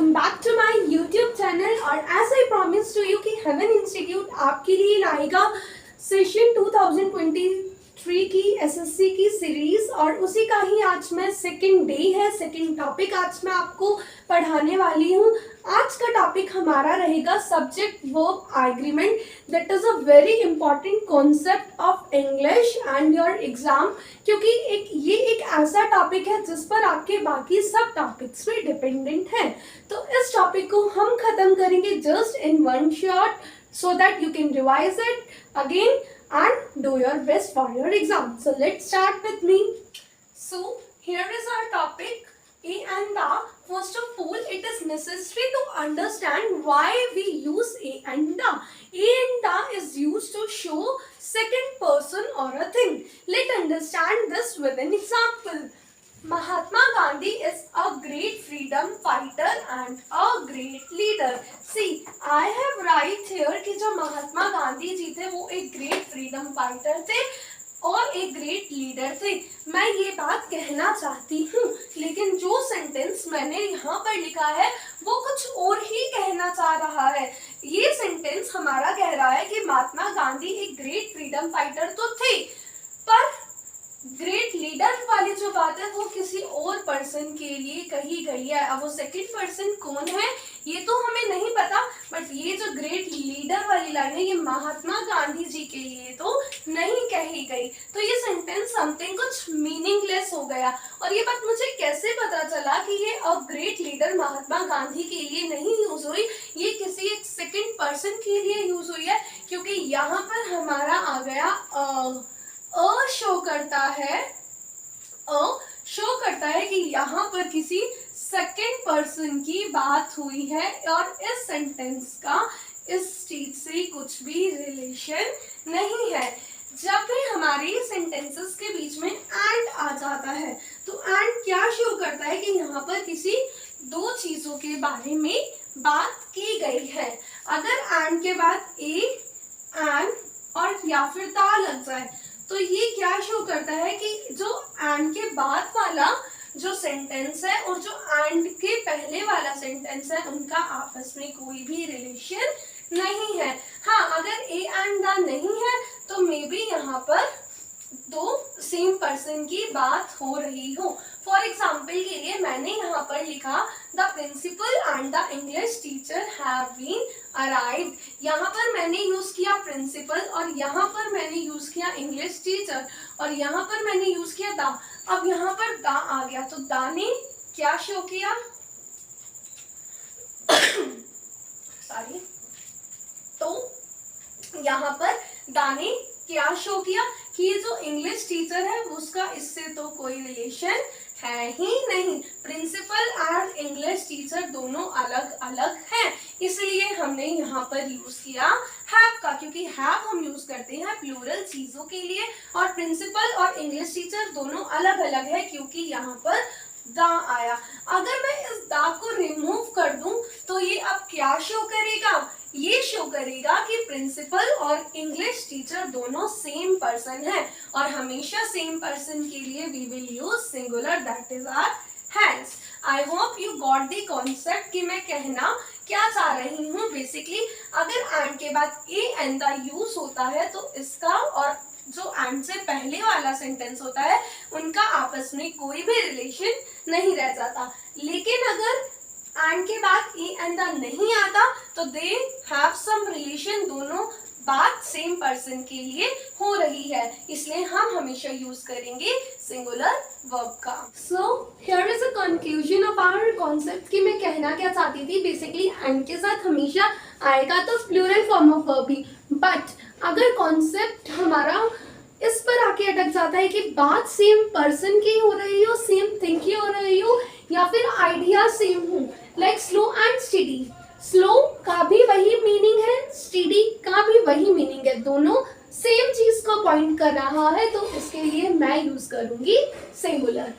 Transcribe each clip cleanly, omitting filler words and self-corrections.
Welcome back to my YouTube channel. और as I promise to you कि Heaven Institute आपके लिए लाएगा सेशन 2023 की एसएससी की सीरीज, और उसी का ही आज मैं सेकंड डे है, सेकंड टॉपिक आज मैं आपको पढ़ाने वाली हूँ। आज का टॉपिक हमारा रहेगा subject verb agreement. That is a very important concept of English and your exam, क्योंकि ये एक ऐसा टॉपिक है जिस पर आपके बाकी सब टॉपिक्स पे डिपेंडेंट है। तो इस टॉपिक को हम खत्म करेंगे just in one shot, so that you can revise it again and do your best for your exam. So let's start with me. So here is our topic, a and the. First of all, it is necessary to understand why we use a and the. A and the is used to show second person or a thing. Let's understand this with an example. Mahatma Gandhi is a great freedom fighter and a great leader. See, I have write here कि जो महात्मा गांधी जी थे वो एक great freedom fighter थे और एक great leader थे। मैं ये बात कहना चाहती हूँ, लेकिन जो सेंटेंस मैंने यहाँ पर लिखा है वो कुछ और ही कहना चाह रहा है। ये सेंटेंस हमारा कह रहा है कि महात्मा गांधी एक ग्रेट फ्रीडम फाइटर तो थे, पर ग्रेट लीडर वाली जो बात है वो किसी और पर्सन के लिए कही गई है। अब वो सेकंड पर्सन कौन है ये तो हमें नहीं पता, बट ये जो ग्रेट लीडर वाली लाइन है ये महात्मा गांधी जी के लिए तो नहीं कही गई। तो ये सेंटेंस समथिंग कुछ मीनिंगलेस हो गया। और ये बात मुझे कैसे पता चला कि ये a great leader Mahatma Gandhi के लिए नहीं यूज हुई, ये किसी एक सेकंड पर्सन के लिए यूज हुई है, क्योंकि यहाँ पर हमारा आ गया शो करता है कि यहाँ पर किसी सेकंड पर्सन की बात हुई है और इस सेंटेंस का इस चीज से कुछ भी रिलेशन नहीं है। जब भी हमारी सेंटेंसेस के बीच में एंड आ जाता है तो एंड क्या शो करता है कि यहाँ पर किसी दो चीजों के बारे में बात की गई है। अगर एंड के बाद एंड और या फिर दा लग जाए तो ये क्या शो करता है कि जो एंड के बाद वाला जो सेंटेंस है और जो एंड के पहले वाला सेंटेंस है उनका आपस में कोई भी रिलेशन नहीं है। हाँ, अगर ए एंड द नहीं है तो मे बी यहाँ पर दो सेम पर्सन की बात हो रही हो। फॉर एग्जाम्पल के लिए मैंने यहाँ पर लिखा the principal and the English teacher have been arrived. यहाँ पर मैंने यूज किया प्रिंसिपल और यहाँ पर मैंने यूज किया इंग्लिश टीचर और यहाँ पर मैंने यूज किया द। अब यहाँ पर द आ गया तो द ने क्या शो किया सॉरी, तो यहाँ पर द ने क्या शो किया कि ये जो इंग्लिश टीचर है उसका इससे तो कोई रिलेशन है ही नहीं। प्रिंसिपल और इंग्लिश टीचर दोनों अलग अलग हैं, इसलिए हमने यहाँ पर यूज किया हैव का, क्योंकि हैव हम यूज करते हैं प्लूरल चीजों के लिए और प्रिंसिपल और इंग्लिश टीचर दोनों अलग अलग है क्योंकि यहाँ पर द आया। अगर मैं इस द को रिमूव कर दूं तो ये अब क्या शो करेगा, ये शो करेगा कि प्रिंसिपल और इंग्लिश टीचर दोनों सेम पर्सन है और हमेशा सेम पर्सन के लिए we will use singular, that is our hands. I hope you got the concept कि मैं कहना क्या चाह रही हूँ। बेसिकली अगर एंड के बाद ए एंड द यूज होता है तो इसका और जो एंड से पहले वाला सेंटेंस होता है उनका आपस में कोई भी रिलेशन नहीं रह जाता। लेकिन अगर एंड के बाद ए एंड द नहीं आता तो दे हैव सम रिलेशन, दोनों बात सेम पर्सन के लिए हो रही है, इसलिए हम हमेशा यूज करेंगे सिंगुलर वर्ब का। So here is a conclusion of our concept कि मैं कहना क्या चाहती थी। बेसिकली एंड के साथ हमेशा आएगा तो प्लूरल फॉर्म ऑफ वर्ब ही, बट अगर कॉन्सेप्ट हमारा इस पर आके अटक जाता है कि बात सेम पर्सन की हो रही हो, सेम थिंग की हो रही हो या फिर आइडिया सेम हो, like slow and steady. Slow का भी वही मीनिंग है, स्टेडी का भी वही मीनिंग है, दोनों सेम चीज को पॉइंट कर रहा है, तो इसके लिए मैं यूज करूंगी singular.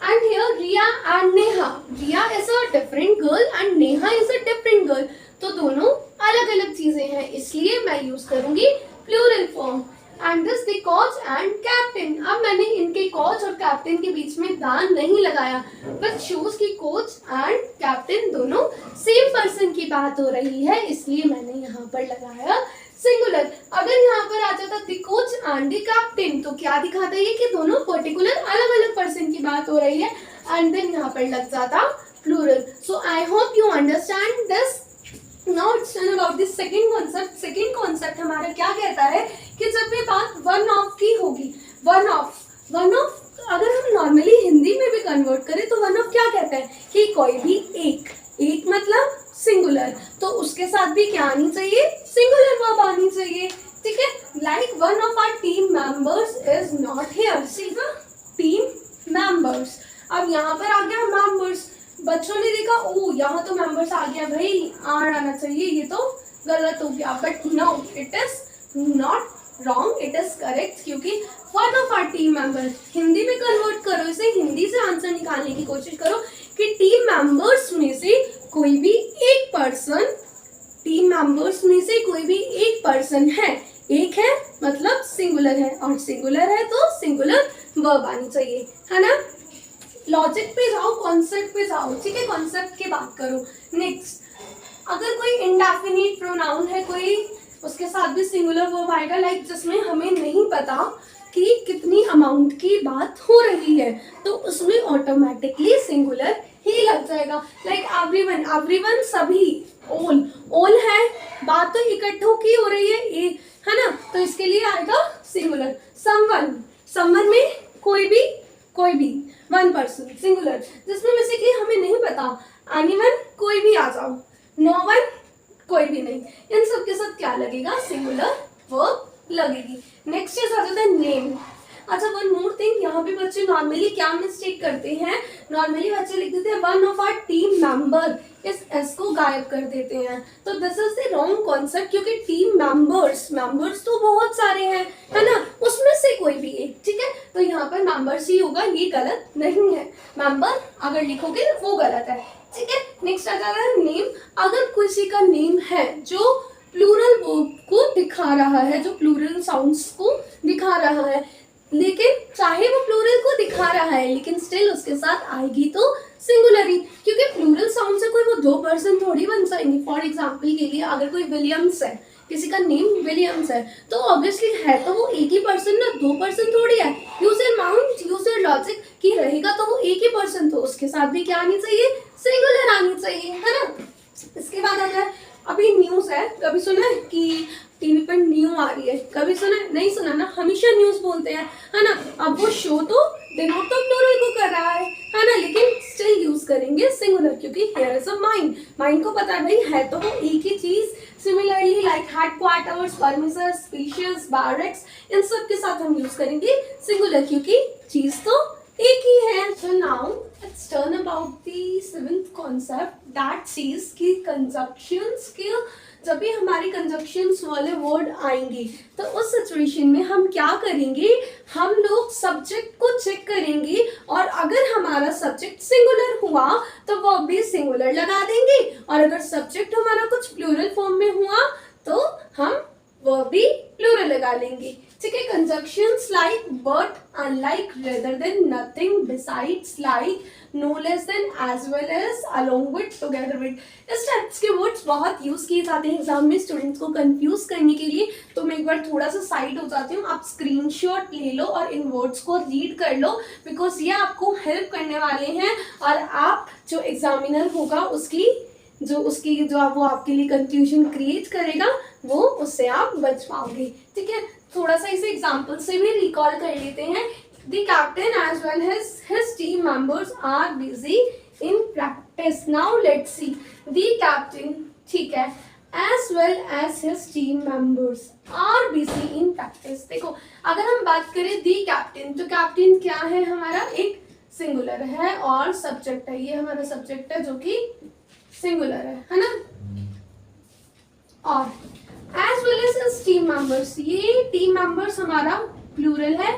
And here Riya and Neha, Riya is a different girl and Neha is a different girl, तो दोनों अलग अलग चीजें हैं, इसलिए मैं यूज करूंगी plural form. And this the coach and captain. अब मैंने इनके कोच और कैप्टन के बीच में दान नहीं लगाया, बट शोज की कोच एंड कैप्टन दोनों सेम पर्सन की बात हो रही है, इसलिए मैंने यहाँ पर लगाया सिंगुलर। अगर यहाँ पर आ जाता the coach and the captain तो क्या दिखाता है कि दोनों पर्टिकुलर अलग अलग पर्सन की बात हो रही है, एंड देन यहाँ पर लग जाता plural. So I hope you understand this. Now it's done about the second concept. Second concept हमारा क्या कहता है कि जब भी बात वन ऑफ की होगी, वन ऑफ अगर हम नॉर्मली हिंदी में भी कन्वर्ट करें तो वन ऑफ क्या कहता है कि कोई भी एक मतलब सिंगुलर, तो उसके साथ भी क्या आनी चाहिए, सिंगुलर वर्ब आनी चाहिए, ठीक है। Like one of our team members is not here, see the team members. अब यहाँ पर आ गया मेंबर्स, बच्चों ने देखा ओ यहाँ तो मेंबर्स आ गया, भाई आर आना चाहिए, ये तो गलत हो गया, but no it is not wrong, it is correct, क्योंकि one of our team members Hindi में कन्वर्ट करो, इसे हिंदी से आंसर निकालने की कोशिश करो कि टीम मेंबर्स में से कोई भी एक पर्सन, टीम मेंबर्स में से कोई भी एक पर्सन है, एक है मतलब सिंगुलर है, और सिंगुलर है तो सिंगुलर वर्ब आनी चाहिए, है ना। लॉजिक पे जाओ, कॉन्सेप्ट पे जाओ, ठीक है, कॉन्सेप्ट की बात करो। नेक्स्ट, अगर कोई इंडेफिनिट प्रोनाउन है, कोई उसके साथ भी सिंगुलर वर्ब आएगा, लाइक जिसमें हमें नहीं पता कि कितनी अमाउंट की बात हो रही है, तो उसमें ऑटोमेटिकली सिंगुलर ही लग जाएगा। लाइक एवरीवन सभी, ऑल है, बात तो इकट्ठों की हो रही है ना, तो इसके लिए आएगा सिंगुलर। समवन में कोई भी वन पर्सन सिंगुलर, जिसमें में से कि हमें नहीं पता, एनीवन कोई भी आ जाओ, नो वन कोई भी नहीं, इन सब के साथ क्या लगेगा, सिंगुलर वर्ब लगेगी। नेक्स्ट चीज आ जाता है नेम। अच्छा, वन मोर थिंग, यहाँ पे बच्चे नॉर्मली क्या मिस्टेक करते हैं, नॉर्मली बच्चे लिख देते हैं one of our team member, इस एस को गायब कर देते हैं, तो this is the wrong concept, क्योंकि टीम मेंबर्स तो बहुत सारे हैं, है ना, उसमें से कोई भी एक, ठीक है, तो यहाँ पर मेंबर्स ही होगा, ये गलत नहीं है, मेंबर अगर लिखोगे वो गलत है, ठीक है। नेक्स्ट आ जाता है नेम। अगर किसी का नेम है जो प्लूरल वर्ब को दिखा रहा है, जो प्लूरल साउंड्स को दिखा रहा है, लेकिन चाहे वो प्लूरल को दिखा रहा है लेकिन स्टिल उसके साथ आएगी तो सिंगुलर ही, क्योंकि प्लूरल साउंड से कोई वो दो पर्सन थोड़ी बन जाएंगे। फॉर एग्जांपल के लिए अगर कोई विलियम्स है, किसी का नेम विलियम्स है, तो ऑब्वियसली है तो वो एक ही पर्सन ना, दो पर्सन थोड़ी है। Use your mind, use your logic, कि रहेगा तो वो एक ही पर्सन, तो उसके साथ भी क्या आनी चाहिए, सिंगुलर आनी चाहिए, है ना। इसके बाद अगर अभी न्यूज है, कभी सुना है कि टीवी पर न्यू आ रही है, कभी सुना है, नहीं सुना ना, हमेशा न्यूज बोलते हैं, है ना। अब वो शो तो डिनोट तो प्लूरल को कर रहा है ना, लेकिन स्टिल यूज करेंगे सिंगुलर, क्योंकि हियर इज अ माइंड को पता है भाई है तो वो एक ही चीज। Similarly like headquarters, premises, species, barracks, इन सब के साथ हम यूज करेंगे सिंगुलर, क्योंकि चीज तो एक ही है। So now let's turn about the seventh concept that says कि conjunctions के जब भी हमारी कंजक्शंस वाले वर्ड आएंगे तो उस सिचुएशन में हम क्या करेंगे, हम लोग सब्जेक्ट को चेक करेंगे, और अगर हमारा सब्जेक्ट सिंगुलर हुआ तो वो भी सिंगुलर लगा देंगे, और अगर सब्जेक्ट हमारा कुछ प्लूरल फॉर्म में हुआ तो हम वो भी प्लूरल लगा लेंगे, ठीक है। Conjunctions like but, unlike, rather than, nothing, besides, like, no less than, as well as, along with, together with, इस टाइप्स के वर्ड्स बहुत यूज किए जाते हैं एग्जाम में स्टूडेंट्स को कंफ्यूज करने के लिए। तो मैं एक बार थोड़ा सा साइड हो जाती हूँ, आप स्क्रीनशॉट ले लो और इन वर्ड्स को रीड कर लो, बिकॉज ये आपको हेल्प करने वाले हैं, और आप जो एग्जामिनर होगा उसकी जो वो आपके लिए कंफ्यूजन क्रिएट करेगा, वो उससे आप बच पाओगे, ठीक है। थोड़ा सा इसे एग्जाम्पल से भी रिकॉल कर लेते हैं। The captain as well as his team members are busy in practice. Now let's see. The captain, ठीक है, as well as his team members are busy in practice. देखो, अगर हम बात करें the captain, तो captain क्या है हमारा, एक सिंगुलर है और सब्जेक्ट है, ये हमारा सब्जेक्ट है जो कि सिंगुलर है ना। और as well as his team members, ये टीम मेंबर्स हमारा प्लूरल है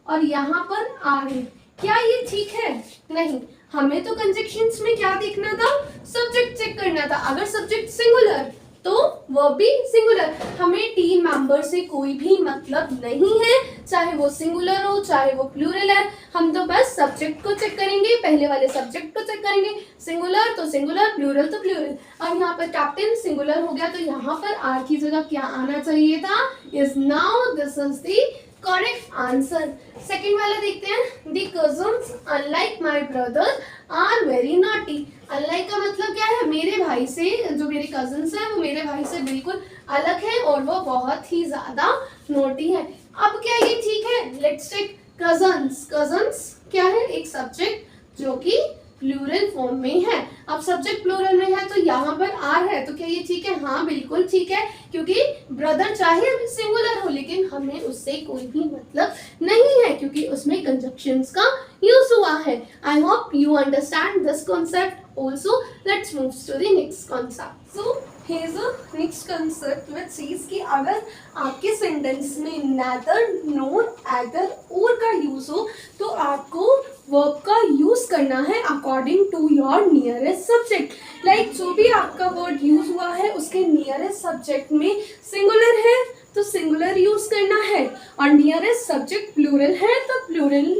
और यहाँ पर आर है, क्या ये ठीक है, नहीं, हमें तो कंजक्शंस में क्या देखना था, सब्जेक्ट चेक करना था। अगर सब्जेक्ट सिंगुलर तो वो भी सिंगुलर। हमें टीम मेंबर से कोई भी मतलब नहीं है, चाहे वो सिंगुलर हो चाहे वो प्लूरल है। हम तो बस सब्जेक्ट को चेक करेंगे, पहले वाले सब्जेक्ट को चेक करेंगे, सिंगुलर तो सिंगुलर, प्लूरल तो प्लूरल। और यहाँ पर कैप्टन सिंगुलर हो गया, तो यहाँ पर आर की जगह क्या आना चाहिए था, is now. This is the correct answer. Second वाला देखते हैं। The cousins unlike my brother are very naughty. Unlike का मतलब क्या है, मेरे भाई से, जो मेरे कजन्स हैं वो मेरे भाई से बिल्कुल अलग है और वो बहुत ही ज्यादा नोटी है। अब क्या ये ठीक है, लेट्स टेक कजन्स। कजन्स क्या है, एक सब्जेक्ट जो कि प्लूरल फॉर्म में है। अब सब्जेक्ट प्लूरल में है तो यहाँ पर आर है, तो क्या ये ठीक है, हाँ बिल्कुल ठीक है, क्योंकि ब्रदर चाहे सिंगुलर हो लेकिन हमें उससे कोई भी मतलब नहीं है, क्योंकि उसमें कंजक्शंस का यूज हुआ है। I hope you understand this concept also. Let's move to the next concept. So here's a next concept which says कि अगर आपके सेंटेंस में neither nor either or का यूज हो तो आपको वर्ब का यूज करना है according to your nearest subject. Like जो भी आपका वर्ड यूज हुआ है उसके नियरेस्ट सब्जेक्ट में सिंगुलर है तो सिंगुलर यूज करना है, और नियरेस्ट सब्जेक्ट प्लूरल है तो प्लूरल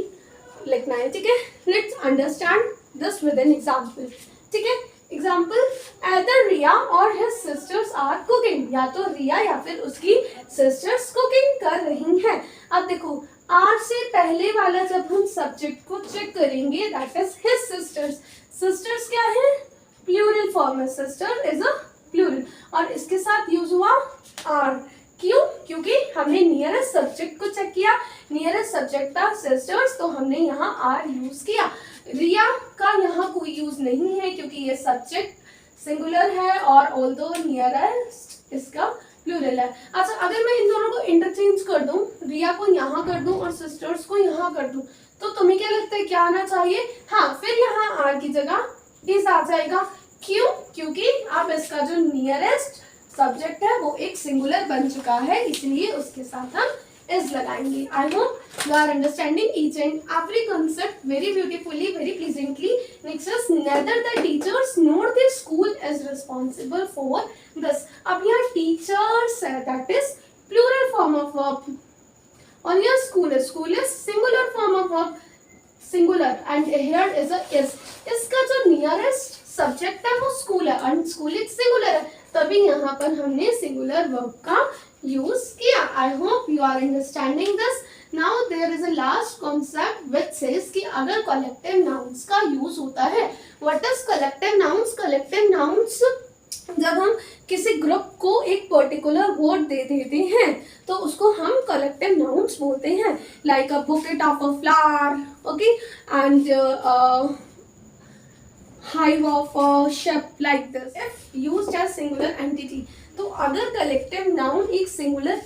लिखना है। ठीक है, let's understand this with an example. ठीक है, एग्जाम्पल, either रिया और his sisters are cooking। या तो रिया या फिर उसकी सिस्टर्स कुकिंग कर रही हैं। अब देखो आर से पहले वाला जब हम सब्जेक्ट को चेक करेंगे that is his sisters। Sisters क्या है, प्लूरल फॉर्म है, सिस्टर इज अ प्लूरल, और इसके साथ यूज हुआ आर। क्यों, क्योंकि हमने नियरेस्ट सब्जेक्ट को चेक किया, नियरेस्ट सब्जेक्ट था सिस्टर्स, तो हमने यहाँ आर यूज किया। रिया का यहाँ कोई यूज नहीं है क्योंकि ये सब्जेक्ट सिंगुलर है और ऑल्दो नियरेस्ट इसका प्लूरल है। अच्छा, अगर मैं इन दोनों को इंटरचेंज कर दूं, रिया को यहाँ कर दूं और सिस्टर्स को यहाँ कर दूं, तो तुम्हें क्या लगता है क्या आना चाहिए, हाँ फिर यहाँ आर की जगह इज आ जाएगा। क्यों, क्योंकि अब इसका जो नियरेस्ट सब्जेक्ट है वो एक सिंगुलर बन चुका है, इसलिए उसके साथ हम is लगाएंगे। I hope you are understanding each and every concept very beautifully, very pleasantly. Next is neither the teachers nor the school is responsible for this। अब यहाँ teachers है, that is plural form of verb, और यहाँ school is singular form of verb, singular, and here is a is। इसका जो nearest subject है वो school है और स्कूल एक सिंगुलर है, तभी यहाँ पर हमने सिंगुलर वर्ब का यूज किया। I hope you are understanding this. Now there is a last concept which says कि अगर कलेक्टिव नाउन्स का यूज होता है। What is collective nouns? Collective nouns जब हम किसी ग्रुप को एक पर्टिकुलर वर्ड दे देते हैं तो उसको हम कलेक्टिव नाउन्स बोलते हैं। Like a bouquet of a flower, okay, and hive of a ship, like this if used as singular entity। तो अगर कलेक्टिव नाउन एक सिंगुलर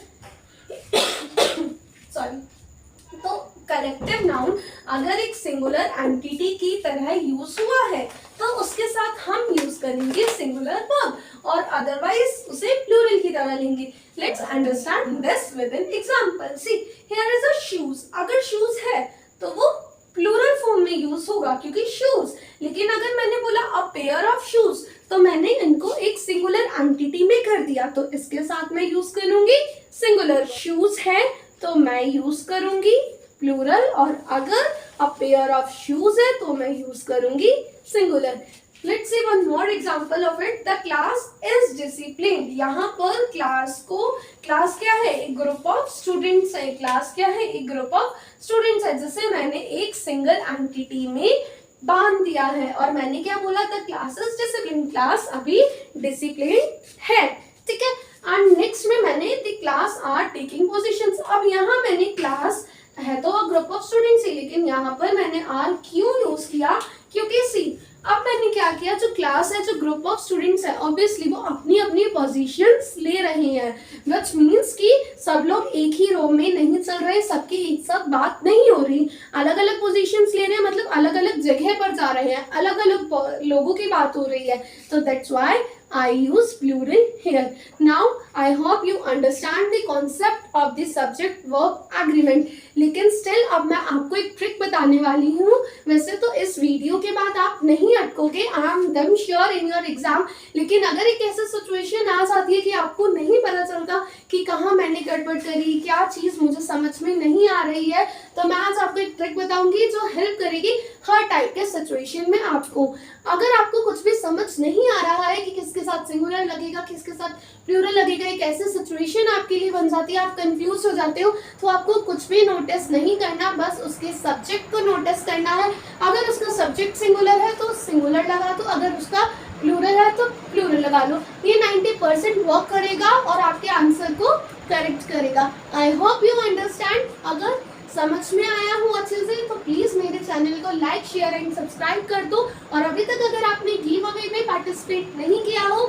सॉरी तो कलेक्टिव नाउन अगर एक सिंगुलर एंटिटी की तरह यूज हुआ है तो उसके साथ हम यूज करेंगे सिंगुलर वर्ब, और अदरवाइज उसे प्लूरल की तरह लेंगे। Let's understand this with an example. See here is a shoes. अगर शूज है तो वो प्लूरल फॉर्म में यूज होगा क्योंकि शूज, लेकिन अगर मैंने बोला अ पेयर ऑफ शूज तो मैंने इनको एक सिंगुलर एंटिटी में कर दिया, तो इसके साथ मैं यूज करूंगी सिंगुलर। शूज है तो मैं यूज करूंगी प्लूरल, और अगर अ पेयर ऑफ शूज है तो मैं यूज करूंगी singular. Let's see one more example of it. The class is disciplined. यहाँ पर क्लास क्या है, एक ग्रुप ऑफ स्टूडेंट्स है। क्लास क्या है, एक ग्रुप ऑफ स्टूडेंट्स है जिसे मैंने एक सिंगल एंटिटी में बांध दिया है, और मैंने क्या बोला था, क्लास इज डिसिप्लिन्ड। क्लास अभी डिसिप्लिन है, ठीक है। एंड नेक्स्ट में मैंने the class are taking positions. अब यहाँ मैंने क्लास है तो ग्रुप ऑफ स्टूडेंट्स ही, लेकिन यहाँ पर मैंने आर क्यों यूज किया, क्योंकि सी अब मैंने क्या किया, जो क्लास है, जो ग्रुप ऑफ स्टूडेंट्स है, ऑब्वियसली वो अपनी अपनी पोजीशंस ले रहे हैं, व्हिच मींस कि सब लोग एक ही रो में नहीं चल रहे, सबकी एक साथ बात नहीं हो रही, अलग अलग पोजीशंस ले रहे हैं, मतलब अलग अलग जगह पर जा रहे हैं, अलग अलग लोगों की बात हो रही है, तो that's why I use plural here. Now I hope you understand the concept of the subject verb agreement. लेकिन still अब मैं आपको एक ट्रिक बताने वाली हूँ। वैसे तो इस वीडियो के बाद आप नहीं अटकोगे, I am damn sure in your exam. लेकिन अगर एक ऐसी सिचुएशन आ जाती है कि आपको नहीं पता चलता कि कहाँ मैंने गड़बड़ करी, क्या चीज़ मुझे समझ में नहीं आ रही है, तो मैं आज आपको एक ट्रिक बताऊंगी जो हेल्प करेगी हर टाइप के सिचुएशन में आपको। अगर आपको कुछ भी समझ नहीं आ रहा है कि किसके साथ सिंगुलर लगेगा, किसके साथ प्लूरल लगेगा, एक ऐसी सिचुएशन आपके लिए बन जाती है, आप कंफ्यूज हो जाते हो, तो आपको कुछ भी नोटिस नहीं करना, बस उसके सब्जेक्ट को नोटिस करना है। अगर उसका सब्जेक्ट सिंगुलर है तो सिंगुलर लगा दो, अगर उसका प्लूरल है तो प्लूरल लगा लो। ये 90% वर्क करेगा और आपके आंसर को करेक्ट करेगा। आई होप यू अंडरस्टैंड। अगर समझ में आया हो अच्छे से तो प्लीज मेरे चैनल को लाइक, शेयर एंड सब्सक्राइब कर दो। और अभी तक अगर आपने गिव अवे में पार्टिसिपेट नहीं किया हो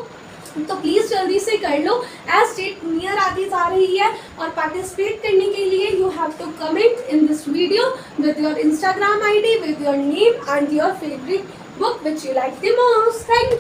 तो प्लीज जल्दी से कर लो, एज डेट नियर आती जा रही है। और पार्टिसिपेट करने के लिए you have to comment in this video with your Instagram ID, with your name and your favourite book which you like the most. Thank you.